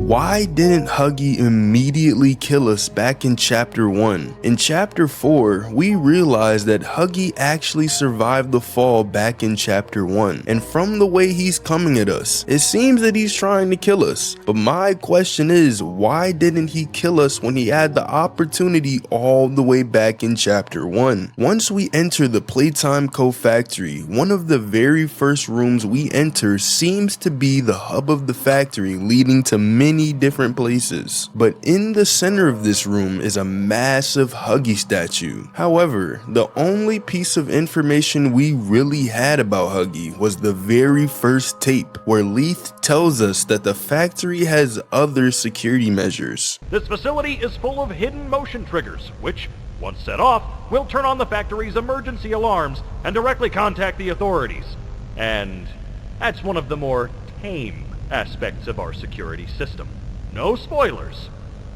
Why didn't Huggy immediately kill us back in chapter 1? In chapter 4, we realized that Huggy actually survived the fall back in chapter 1, and from the way he's coming at us, it seems that he's trying to kill us. But my question is, why didn't he kill us when he had the opportunity all the way back in chapter 1? Once we enter the Playtime Co-Factory, one of the very first rooms we enter seems to be the hub of the factory, leading to many different places. But in the center of this room is a massive Huggy statue. However, the only piece of information we really had about Huggy was the very first tape, where Leith tells us that the factory has other security measures. This facility is full of hidden motion triggers, which, once set off, will turn on the factory's emergency alarms and directly contact the authorities. And that's one of the more tame aspects of our security system. No spoilers.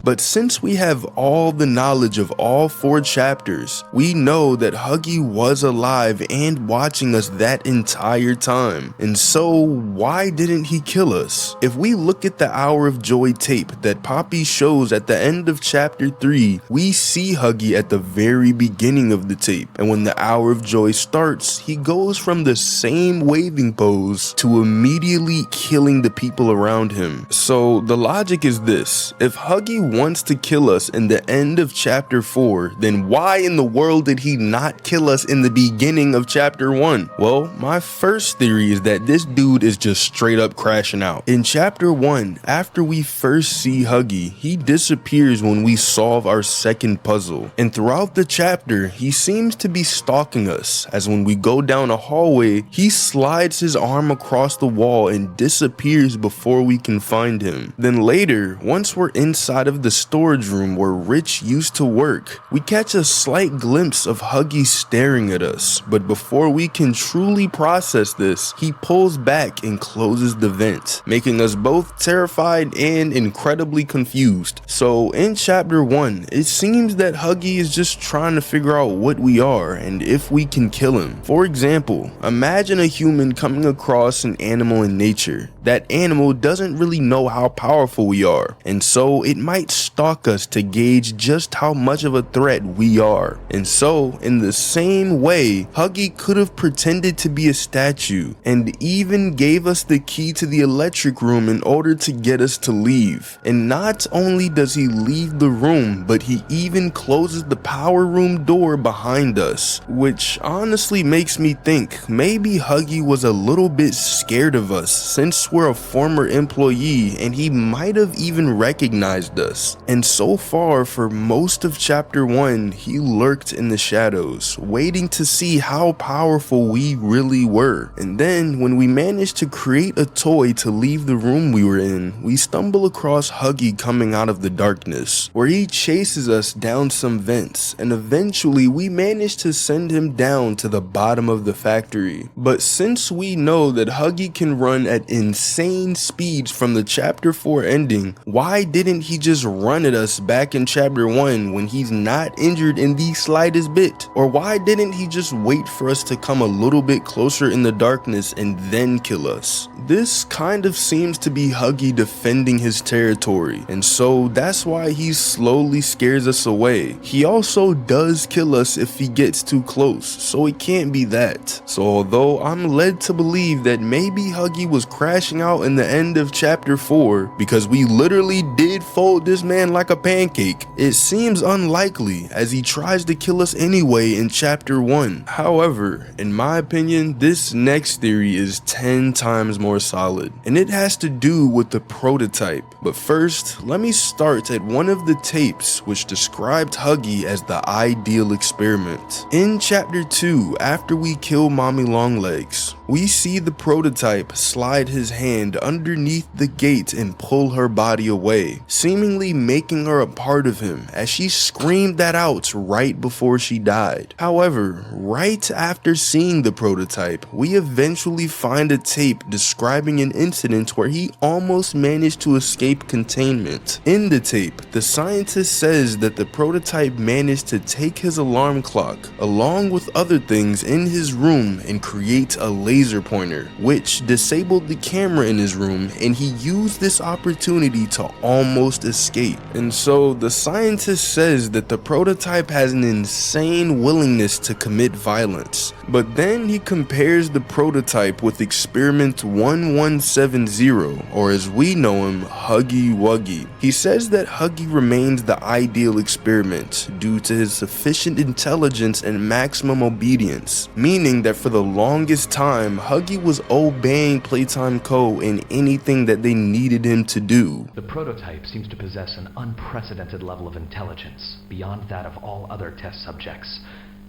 But since we have all the knowledge of all 4 chapters, we know that Huggy was alive and watching us that entire time. And so, why didn't he kill us? If we look at the Hour of Joy tape that Poppy shows at the end of chapter 3, we see Huggy at the very beginning of the tape. And when the Hour of Joy starts, he goes from the same waving pose to immediately killing the people around him. So the logic is this: if Huggy wants to kill us in the end of chapter 4, then why in the world did he not kill us in the beginning of chapter 1? Well, my first theory is that this dude is just straight up crashing out. In chapter 1, after we first see Huggy, he disappears when we solve our second puzzle. And throughout the chapter, he seems to be stalking us, as when we go down a hallway, he slides his arm across the wall and disappears before we can find him. Then later, once we're inside of the storage room where Rich used to work, we catch a slight glimpse of Huggy staring at us, but before we can truly process this, he pulls back and closes the vent, making us both terrified and incredibly confused. So in chapter 1, it seems that Huggy is just trying to figure out what we are and if we can kill him. For example, imagine a human coming across an animal in nature. That animal doesn't really know how powerful we are, and so it might stalk us to gauge just how much of a threat we are. And so, in the same way, Huggy could have pretended to be a statue and even gave us the key to the electric room in order to get us to leave. And not only does he leave the room, but he even closes the power room door behind us, which honestly makes me think maybe Huggy was a little bit scared of us since we're a former employee and he might have even recognized us. And so far, for most of chapter 1, he lurked in the shadows, waiting to see how powerful we really were. And then, when we managed to create a toy to leave the room we were in, we stumble across Huggy coming out of the darkness, where he chases us down some vents, and eventually we manage to send him down to the bottom of the factory. But since we know that Huggy can run at insane speeds from the chapter 4 ending, why didn't he just run at us back in chapter 1 when he's not injured in the slightest bit? Or why didn't he just wait for us to come a little bit closer in the darkness and then kill us? This kind of seems to be Huggy defending his territory, and so that's why he slowly scares us away. He also does kill us if he gets too close, so it can't be that. So although I'm led to believe that maybe Huggy was crashing out in the end of chapter 4 because we literally did fold this man like a pancake, it seems unlikely as he tries to kill us anyway in chapter 1. However, in my opinion, this next theory is 10 times more solid, and it has to do with the prototype. But first, let me start at one of the tapes which described Huggy as the ideal experiment. In chapter 2, after we kill Mommy Longlegs, we see the prototype slide his hand underneath the gate and pull her body away, seemingly making her a part of him, as she screamed that out right before she died. However, right after seeing the prototype, we eventually find a tape describing an incident where he almost managed to escape containment. In the tape, the scientist says that the prototype managed to take his alarm clock, along with other things in his room, and create a laser laser pointer, which disabled the camera in his room, and he used this opportunity to almost escape. And so the scientist says that the prototype has an insane willingness to commit violence. But then he compares the prototype with experiment 1170, or as we know him, Huggy Wuggy. He says that Huggy remains the ideal experiment due to his sufficient intelligence and maximum obedience, meaning that for the longest time, Huggy was obeying Playtime Co. in anything that they needed him to do. The prototype seems to possess an unprecedented level of intelligence, beyond that of all other test subjects,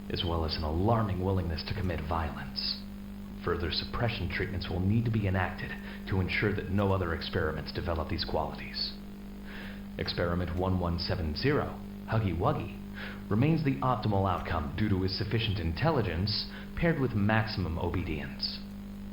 as well as an alarming willingness to commit violence. Further suppression treatments will need to be enacted to ensure that no other experiments develop these qualities. Experiment 1170, Huggy Wuggy, remains the optimal outcome due to his sufficient intelligence paired with maximum obedience.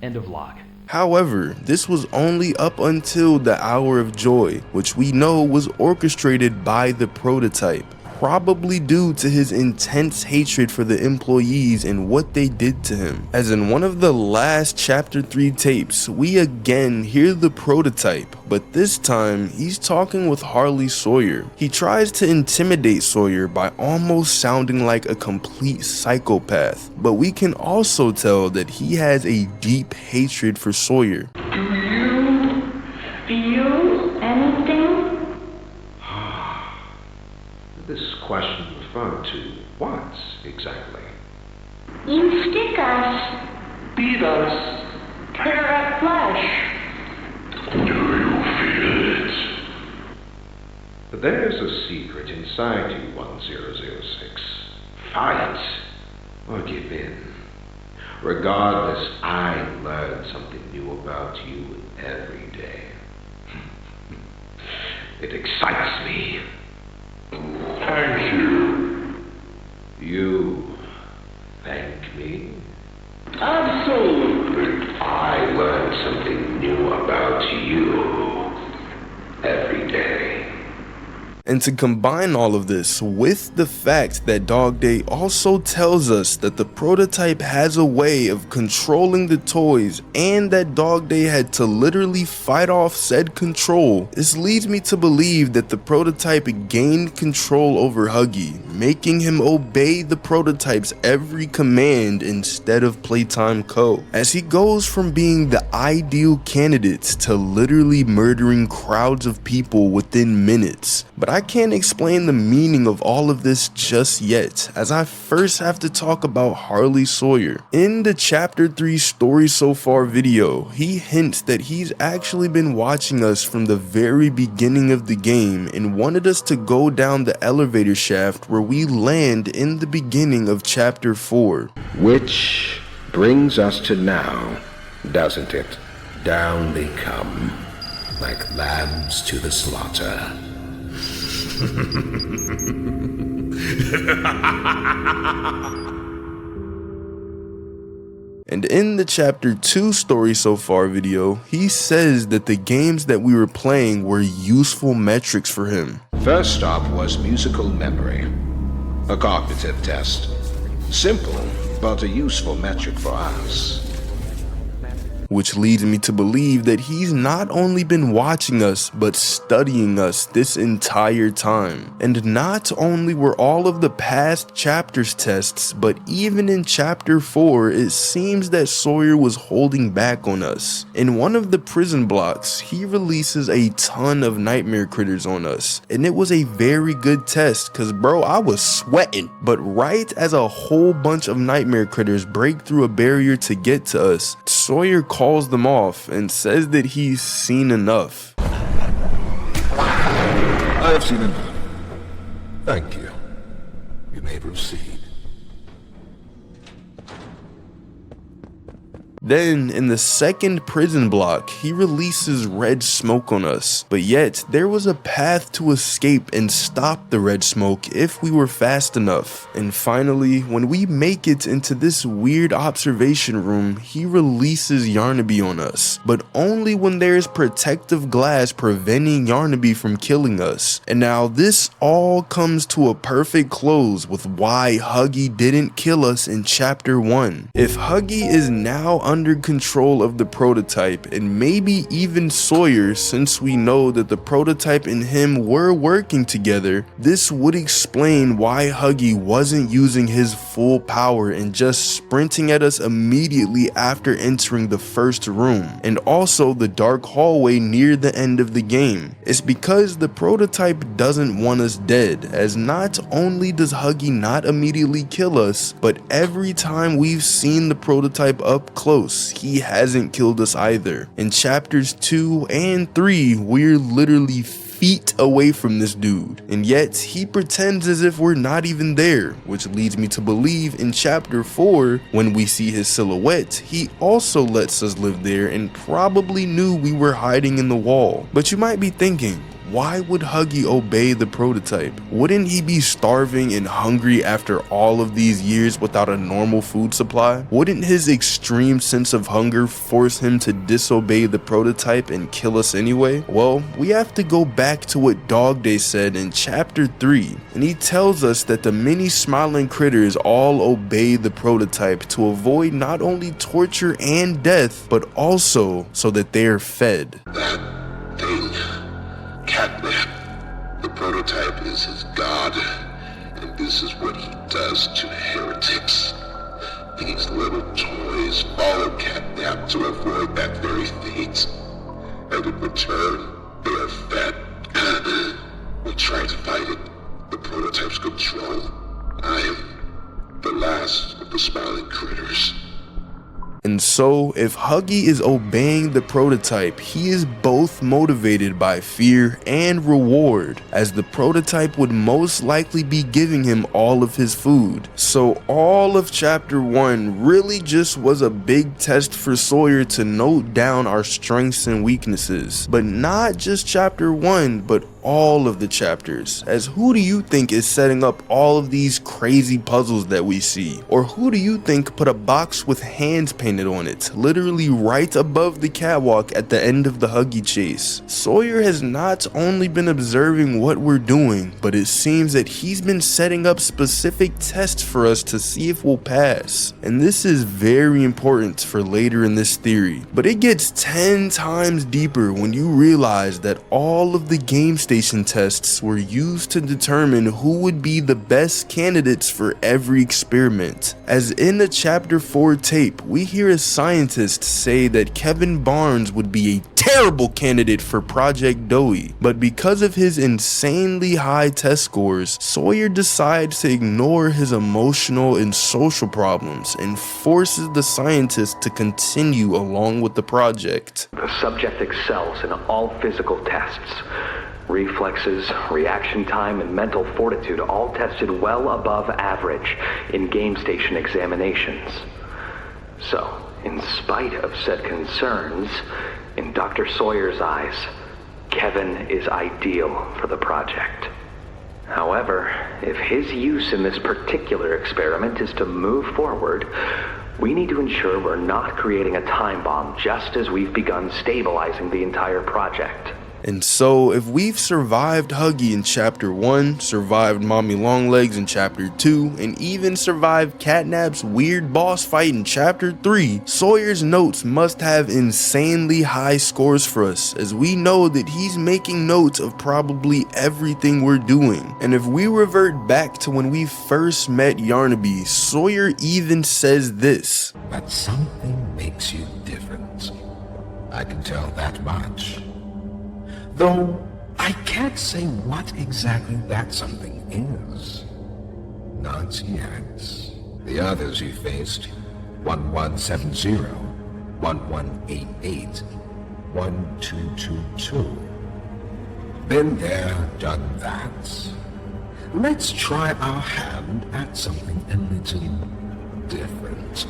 End of log. However, this was only up until the Hour of Joy, which we know was orchestrated by the prototype, probably due to his intense hatred for the employees and what they did to him. As in one of the last chapter 3 tapes, we again hear the prototype, but this time he's talking with Harley Sawyer. He tries to intimidate Sawyer by almost sounding like a complete psychopath, but we can also tell that he has a deep hatred for Sawyer. Do you feel anything? This question referred to what exactly? You stick us, beat us, tear at flesh. Do you feel it? But there's a secret inside you, 1006. Fight or give in. Regardless, I learn something new about you every day. It excites me. Thank you. You thank me? Absolutely. I learn something new about you every day. And to combine all of this with the fact that Dog Day also tells us that the prototype has a way of controlling the toys and that Dog Day had to literally fight off said control, this leads me to believe that the prototype gained control over Huggy, making him obey the prototype's every command instead of Playtime Co. As he goes from being the ideal candidate to literally murdering crowds of people within minutes. But I can't explain the meaning of all of this just yet, as I first have to talk about Harley Sawyer. In the chapter 3 story so far video, he hints that he's actually been watching us from the very beginning of the game and wanted us to go down the elevator shaft where we land in the beginning of chapter 4. Which brings us to now, doesn't it? Down they come, like lambs to the slaughter. And in the chapter 2 story so far video, he says that the games that we were playing were useful metrics for him. First stop was musical memory, a cognitive test. Simple, but a useful metric for us. Which leads me to believe that he's not only been watching us, but studying us this entire time. And not only were all of the past chapters tests, but even in chapter 4, it seems that Sawyer was holding back on us. In one of the prison blocks, he releases a ton of nightmare critters on us. And it was a very good test, cause bro, I was sweating. But right as a whole bunch of nightmare critters break through a barrier to get to us, Sawyer calls them off and says that he's seen enough. I have seen enough. Thank you. You may proceed. Then, in the second prison block, he releases red smoke on us, but yet there was a path to escape and stop the red smoke if we were fast enough. And finally, when we make it into this weird observation room, he releases Yarnaby on us, but only when there's protective glass preventing Yarnaby from killing us. And now this all comes to a perfect close with why Huggy didn't kill us in chapter 1. If Huggy is now under control of the prototype, and maybe even Sawyer, since we know that the prototype and him were working together, this would explain why Huggy wasn't using his full power and just sprinting at us immediately after entering the first room, and also the dark hallway near the end of the game. It's because the prototype doesn't want us dead, as not only does Huggy not immediately kill us, but every time we've seen the prototype up close, he hasn't killed us either. In chapters 2 and 3, we're literally feet away from this dude, and yet he pretends as if we're not even there, which leads me to believe in chapter 4, when we see his silhouette, he also lets us live there and probably knew we were hiding in the wall. But you might be thinking, why would Huggy obey the prototype? Wouldn't he be starving and hungry after all of these years without a normal food supply? Wouldn't his extreme sense of hunger force him to disobey the prototype and kill us anyway? Well, we have to go back to what Dog Day said in chapter 3, and he tells us that the many smiling critters all obey the prototype to avoid not only torture and death, but also so that they are fed. That thing, Catnap, the prototype is his god, and this is what he does to heretics. These little toys follow Catnap to avoid that very fate, and in return, they are fed. We try to fight it, the prototype's control. I am the last of the smiling critters. And so, if Huggy is obeying the prototype, he is both motivated by fear and reward, as the prototype would most likely be giving him all of his food. So all of chapter 1 really just was a big test for Sawyer to note down our strengths and weaknesses. But not just chapter 1, but all of the chapters, as who do you think is setting up all of these crazy puzzles that we see? Or who do you think put a box with hands painted on it, literally right above the catwalk at the end of the Huggy chase? Sawyer has not only been observing what we're doing, but it seems that he's been setting up specific tests for us to see if we'll pass. And this is very important for later in this theory, but it gets 10 times deeper when you realize that all of the game station tests were used to determine who would be the best candidates for every experiment. As in the chapter 4 tape, we hear a scientist say that Kevin Barnes would be a terrible candidate for Project Doey, but because of his insanely high test scores, Sawyer decides to ignore his emotional and social problems and forces the scientist to continue along with the project. The subject excels in all physical tests. Reflexes, reaction time, and mental fortitude all tested well above average in game station examinations. So, in spite of said concerns, in Dr. Sawyer's eyes, Kevin is ideal for the project. However, if his use in this particular experiment is to move forward, we need to ensure we're not creating a time bomb just as we've begun stabilizing the entire project. And so, if we've survived Huggy in chapter 1, survived Mommy Longlegs in chapter 2, and even survived Catnap's weird boss fight in chapter 3, Sawyer's notes must have insanely high scores for us, as we know that he's making notes of probably everything we're doing. And if we revert back to when we first met Yarnaby, Sawyer even says this: But something makes you different. I can tell that much. Though I can't say what exactly that something is. Not yet. The others you faced, 1170, 1188, 1222. Been there, done that. Let's try our hand at something a little different.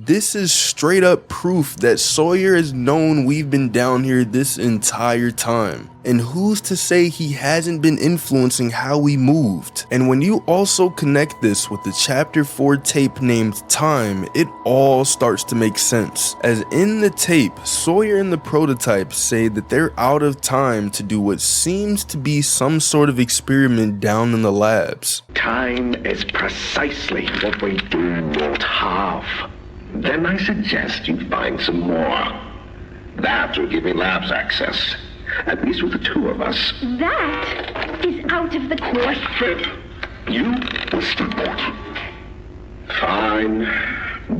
This is straight up proof that Sawyer has known we've been down here this entire time. And who's to say he hasn't been influencing how we moved? And when you also connect this with the chapter 4 tape named Time, it all starts to make sense. As in the tape, Sawyer and the prototype say that they're out of time to do what seems to be some sort of experiment down in the labs. Time is precisely what we do not have. Then I suggest you find some more. That will give me labs access. At least with the two of us. That is out of the question. You will step out. Fine.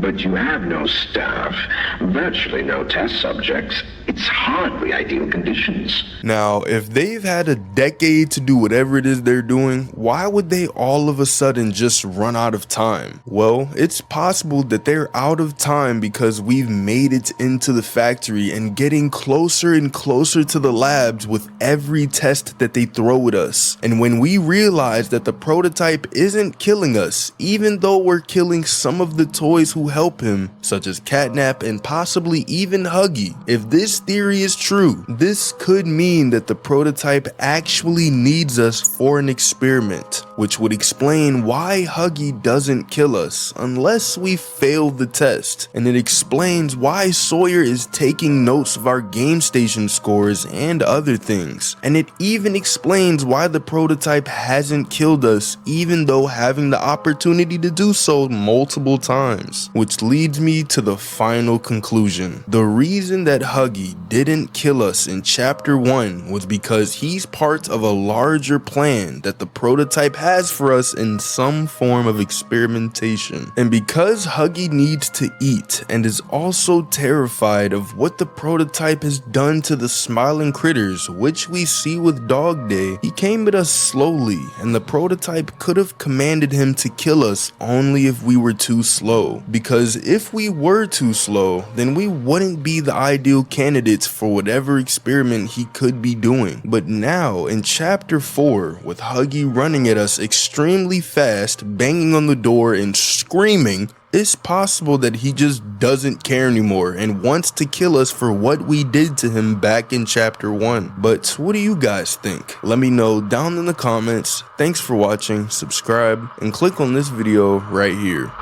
But you have no staff, virtually no test subjects. It's hardly ideal conditions. Now, if they've had a decade to do whatever it is they're doing, why would they all of a sudden just run out of time? Well, it's possible that they're out of time because we've made it into the factory and getting closer and closer to the labs with every test that they throw at us. And when we realize that the prototype isn't killing us, even though we're killing some of the toys who help him, such as Catnap and possibly even Huggy. If this theory is true, this could mean that the prototype actually needs us for an experiment, which would explain why Huggy doesn't kill us unless we fail the test, and it explains why Sawyer is taking notes of our game station scores and other things, and it even explains why the prototype hasn't killed us even though having the opportunity to do so multiple times. Which leads me to the final conclusion. The reason that Huggy didn't kill us in chapter 1 was because he's part of a larger plan that the prototype has for us in some form of experimentation. And because Huggy needs to eat and is also terrified of what the prototype has done to the smiling critters, which we see with Dog Day, he came at us slowly, and the prototype could have commanded him to kill us only if we were too slow. Because if we were too slow, then we wouldn't be the ideal candidates for whatever experiment he could be doing. But now, in chapter 4, with Huggy running at us extremely fast, banging on the door and screaming, it's possible that he just doesn't care anymore and wants to kill us for what we did to him back in chapter 1. But what do you guys think? Let me know down in the comments. Thanks for watching, subscribe, and click on this video right here.